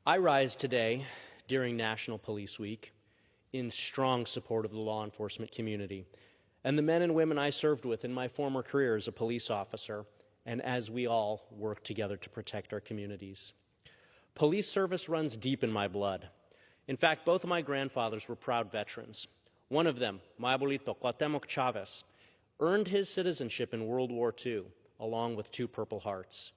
I rise today during National Police Week in strong support of the law enforcement community and the men and women I served with in my former career as a police officer, and as we all work together to protect our communities. Police service runs deep in my blood. In fact, both of my grandfathers were proud veterans. One of them, my abuelito, Cuauhtemoc Chavez, earned his citizenship in World War II, along with 2 Purple Hearts.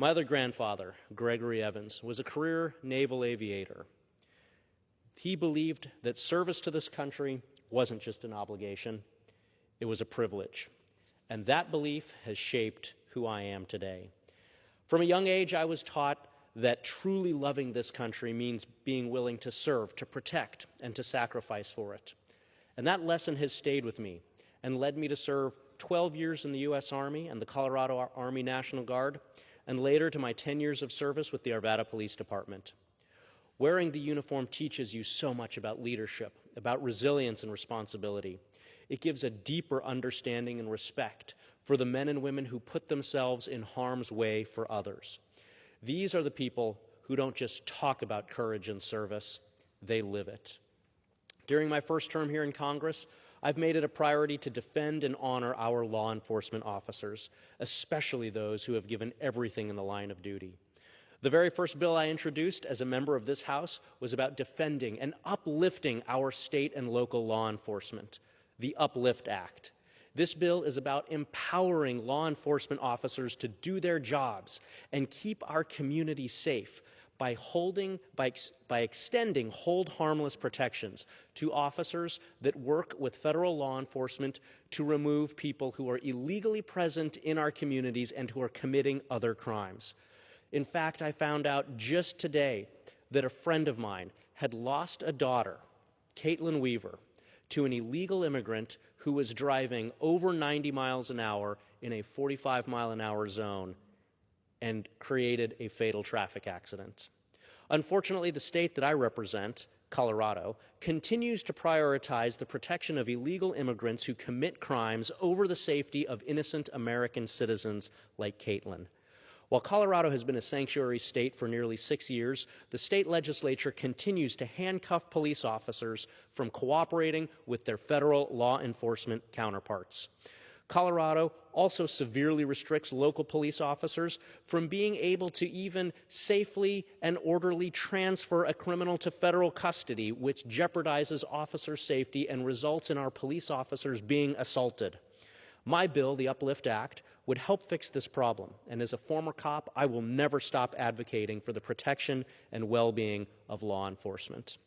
My other grandfather, Gregory Evans, was a career naval aviator. He believed that service to this country wasn't just an obligation, it was a privilege. And that belief has shaped who I am today. From a young age, I was taught that truly loving this country means being willing to serve, to protect, and to sacrifice for it. And that lesson has stayed with me and led me to serve 12 years in the U.S. Army and the Colorado Army National Guard, and later to my 10 years of service with the Arvada Police Department. Wearing the uniform teaches you so much about leadership, about resilience and responsibility. It gives a deeper understanding and respect for the men and women who put themselves in harm's way for others. These are the people who don't just talk about courage and service, they live it. During my first term here in Congress, I've made it a priority to defend and honor our law enforcement officers, especially those who have given everything in the line of duty. The very first bill I introduced as a member of this House was about defending and uplifting our state and local law enforcement, the Uplift Act. This bill is about empowering law enforcement officers to do their jobs and keep our community safe by extending hold harmless protections to officers that work with federal law enforcement to remove people who are illegally present in our communities and who are committing other crimes. In fact, I found out just today that a friend of mine had lost a daughter, Caitlin Weaver, to an illegal immigrant who was driving over 90 miles an hour in a 45-mile-an-hour zone and created a fatal traffic accident. Unfortunately, the state that I represent, Colorado, continues to prioritize the protection of illegal immigrants who commit crimes over the safety of innocent American citizens like Caitlin. While Colorado has been a sanctuary state for nearly 6 years, the state legislature continues to handcuff police officers from cooperating with their federal law enforcement counterparts. Colorado also severely restricts local police officers from being able to even safely and orderly transfer a criminal to federal custody, which jeopardizes officer safety and results in our police officers being assaulted. My bill, the Uplift Act, would help fix this problem, and as a former cop, I will never stop advocating for the protection and well-being of law enforcement.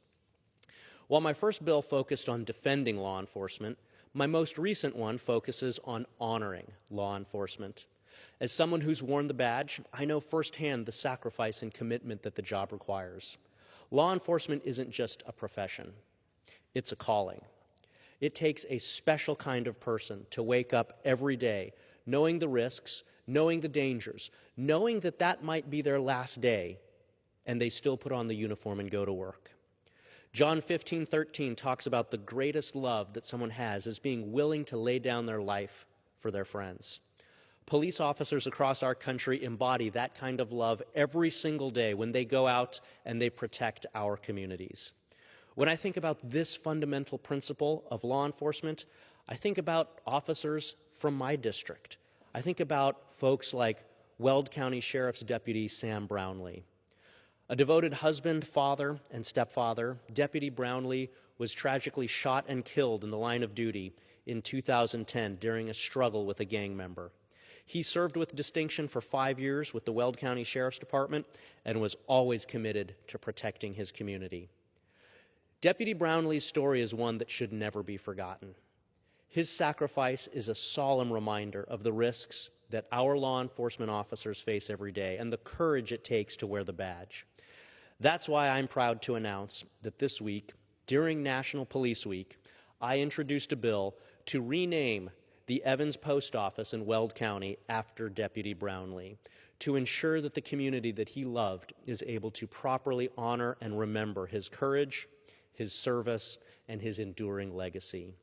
While my first bill focused on defending law enforcement, my most recent one focuses on honoring law enforcement. As someone who's worn the badge, I know firsthand the sacrifice and commitment that the job requires. Law enforcement isn't just a profession, it's a calling. It takes a special kind of person to wake up every day knowing the risks, knowing the dangers, knowing that that might be their last day, and they still put on the uniform and go to work. John 15:13 talks about the greatest love that someone has is being willing to lay down their life for their friends. Police officers across our country embody that kind of love every single day when they go out and they protect our communities. When I think about this fundamental principle of law enforcement, I think about officers from my district. I think about folks like Weld County Sheriff's Deputy Sam Brownlee. A devoted husband, father, and stepfather, Deputy Brownlee was tragically shot and killed in the line of duty in 2010 during a struggle with a gang member. He served with distinction for 5 years with the Weld County Sheriff's Department and was always committed to protecting his community. Deputy Brownlee's story is one that should never be forgotten. His sacrifice is a solemn reminder of the risks that our law enforcement officers face every day and the courage it takes to wear the badge. That's why I'm proud to announce that this week, during National Police Week, I introduced a bill to rename the Evans Post Office in Weld County after Deputy Brownlee, to ensure that the community that he loved is able to properly honor and remember his courage, his service, and his enduring legacy.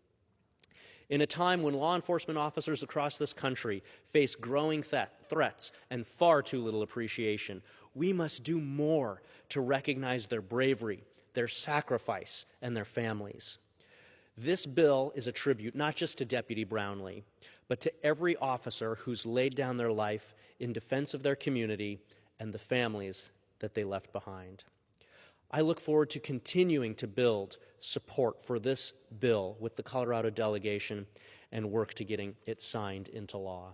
In a time when law enforcement officers across this country face growing threats and far too little appreciation, we must do more to recognize their bravery, their sacrifice, and their families. This bill is a tribute not just to Deputy Brownlee, but to every officer who's laid down their life in defense of their community and the families that they left behind. I look forward to continuing to build support for this bill with the Colorado delegation and work to getting it signed into law.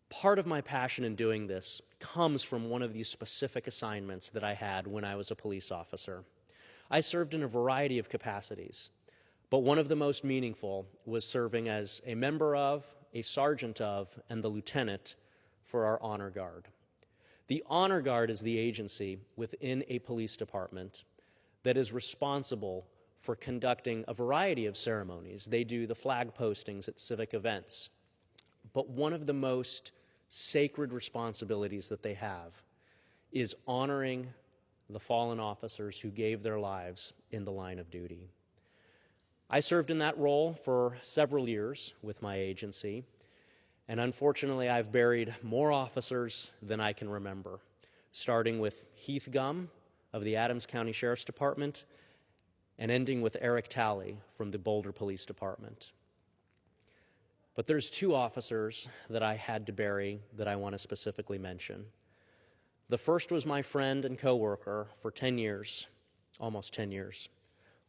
Part of my passion in doing this comes from one of these specific assignments that I had when I was a police officer. I served in a variety of capacities, but one of the most meaningful was serving as a member of, a sergeant of, and the lieutenant for our Honor Guard. The Honor Guard is the agency within a police department that is responsible for conducting a variety of ceremonies. They do the flag postings at civic events. But one of the most sacred responsibilities that they have is honoring the fallen officers who gave their lives in the line of duty. I served in that role for several years with my agency, and unfortunately I've buried more officers than I can remember, starting with Heath Gum of the Adams County Sheriff's Department and ending with Eric Talley from the Boulder Police Department. But there's two officers that I had to bury that I want to specifically mention. The first was my friend and coworker for 10 years, almost 10 years,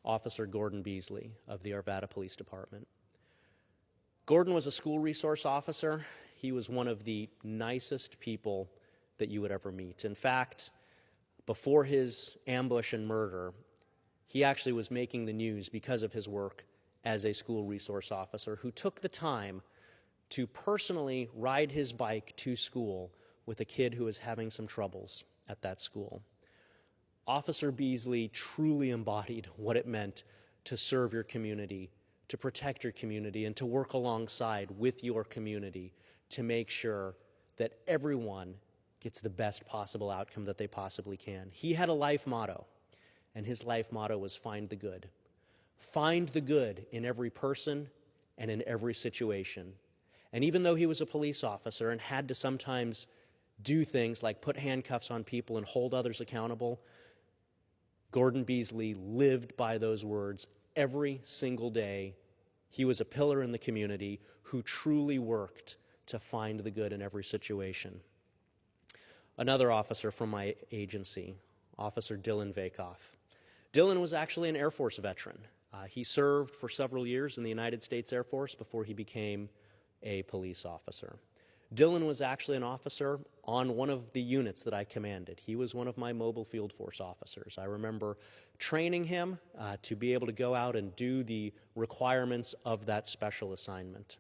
Officer Gordon Beasley of the Arvada Police Department. Gordon was a school resource officer. He was one of the nicest people that you would ever meet. In fact, before his ambush and murder, he actually was making the news because of his work as a school resource officer who took the time to personally ride his bike to school with a kid who was having some troubles at that school. Officer Beasley truly embodied what it meant to serve your community, to protect your community, and to work alongside with your community to make sure that everyone gets the best possible outcome that they possibly can. He had a life motto, and his life motto was find the good. Find the good in every person and in every situation. And even though he was a police officer and had to sometimes do things like put handcuffs on people and hold others accountable, Gordon Beasley lived by those words every single day. He was a pillar in the community who truly worked to find the good in every situation. Another officer from my agency, Officer Dylan Vakoff. Dylan was actually an Air Force veteran. He served for several years in the United States Air Force before he became a police officer. Dylan was actually an officer on one of the units that I commanded. He was one of my mobile field force officers. I remember training him to be able to go out and do the requirements of that special assignment.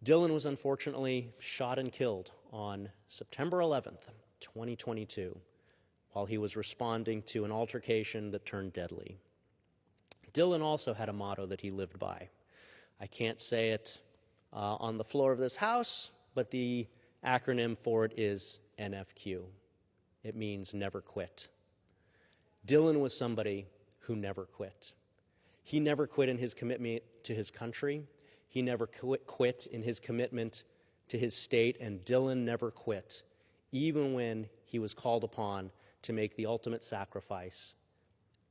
Dylan was unfortunately shot and killed on September 11th, 2022, while he was responding to an altercation that turned deadly. Dylan also had a motto that he lived by. I can't say it on the floor of this house, but the acronym for it is NFQ. It means never quit. Dylan was somebody who never quit. He never quit in his commitment to his country. He never quit in his commitment to his state, and Dylan never quit, even when he was called upon to make the ultimate sacrifice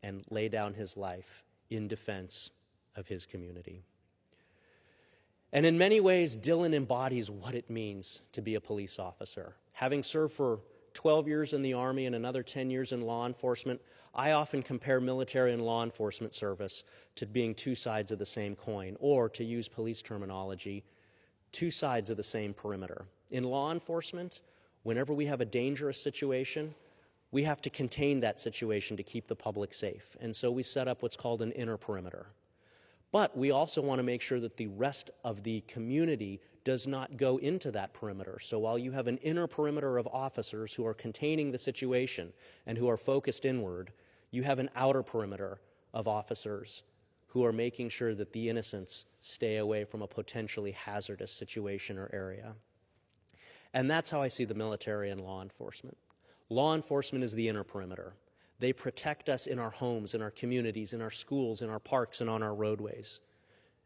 and lay down his life in defense of his community. And in many ways, Dylan embodies what it means to be a police officer. Having served for 12 years in the Army and another 10 years in law enforcement, I often compare military and law enforcement service to being two sides of the same coin, or to use police terminology, two sides of the same perimeter. In law enforcement, whenever we have a dangerous situation, we have to contain that situation to keep the public safe. And so we set up what's called an inner perimeter. But we also want to make sure that the rest of the community does not go into that perimeter. So while you have an inner perimeter of officers who are containing the situation and who are focused inward, you have an outer perimeter of officers who are making sure that the innocents stay away from a potentially hazardous situation or area. And that's how I see the military and law enforcement. Law enforcement is the inner perimeter. They protect us in our homes, in our communities, in our schools, in our parks, and on our roadways.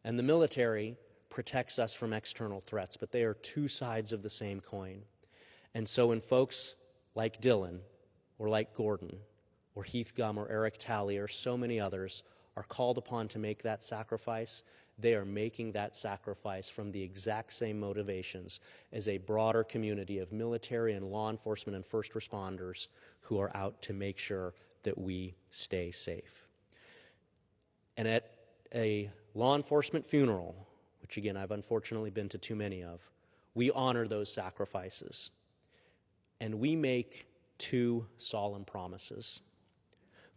And the military protects us from external threats, but they are two sides of the same coin. And so when folks like Dylan, or like Gordon, or Heath Gum, or Eric Talley, or so many others, are called upon to make that sacrifice, they are making that sacrifice from the exact same motivations as a broader community of military and law enforcement and first responders who are out to make sure that we stay safe. And at a law enforcement funeral, which again I've unfortunately been to too many of, we honor those sacrifices. And we make two solemn promises.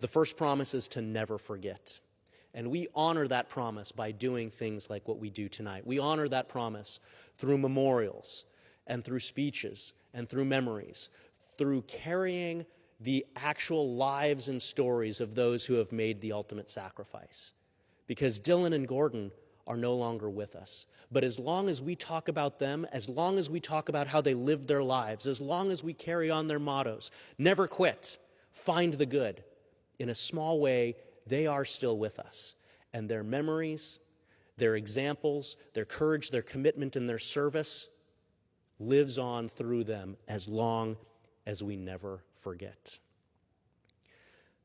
The first promise is to never forget. And we honor that promise by doing things like what we do tonight. We honor that promise through memorials and through speeches and through memories, through carrying the actual lives and stories of those who have made the ultimate sacrifice. Because Dylan and Gordon are no longer with us. But as long as we talk about them, as long as we talk about how they lived their lives, as long as we carry on their mottos, never quit, find the good, in a small way, they are still with us. And their memories, their examples, their courage, their commitment, and their service lives on through them as long as we never forget.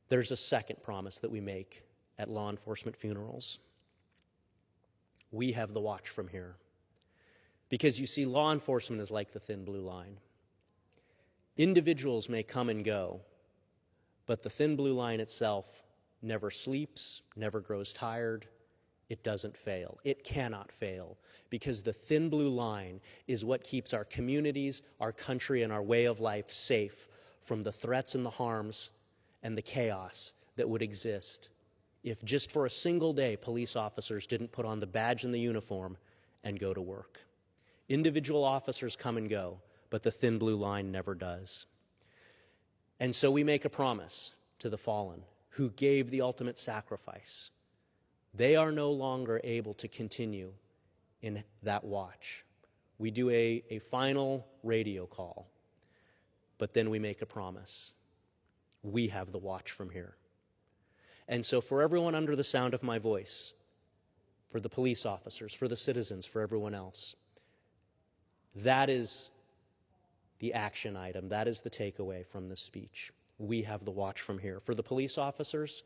There's a second promise that we make at law enforcement funerals. We have the watch from here. Because you see, law enforcement is like the thin blue line. Individuals may come and go, but the thin blue line itself never sleeps, never grows tired. It doesn't fail. It cannot fail, because the thin blue line is what keeps our communities, our country, and our way of life safe from the threats and the harms and the chaos that would exist if just for a single day police officers didn't put on the badge and the uniform and go to work. Individual officers come and go, but the thin blue line never does. And so we make a promise to the fallen who gave the ultimate sacrifice. They are no longer able to continue in that watch. We do a final radio call, but then we make a promise. We have the watch from here. And so for everyone under the sound of my voice, for the police officers, for the citizens, for everyone else, that is the action item. That is the takeaway from this speech. We have the watch from here. For the police officers,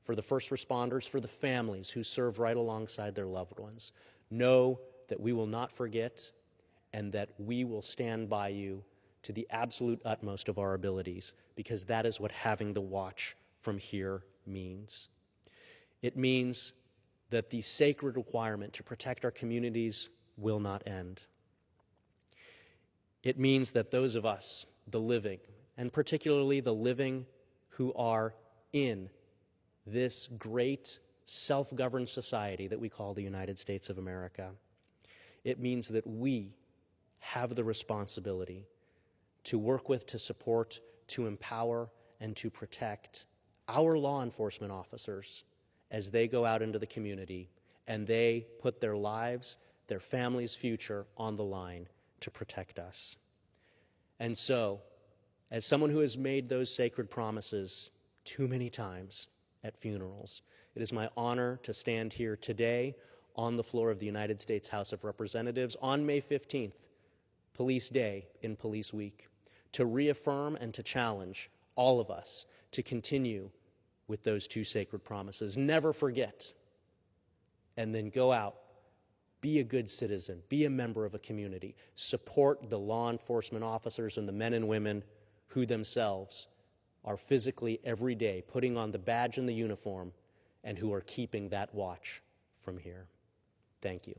for the first responders, for the families who serve right alongside their loved ones, know that we will not forget and that we will stand by you to the absolute utmost of our abilities, because that is what having the watch from here means. It means that the sacred requirement to protect our communities will not end. It means that those of us, the living, and particularly the living who are in this great self-governed society that we call the United States of America, it means that we have the responsibility to work with, to support, to empower, and to protect our law enforcement officers as they go out into the community and they put their lives, their family's future on the line to protect us. And so, as someone who has made those sacred promises too many times at funerals, it is my honor to stand here today on the floor of the United States House of Representatives on May 15th, Police Day in Police Week, to reaffirm and to challenge all of us to continue with those two sacred promises. Never forget, and then go out. Be a good citizen. Be a member of a community. Support the law enforcement officers and the men and women who themselves are physically every day putting on the badge and the uniform and who are keeping that watch from here. Thank you.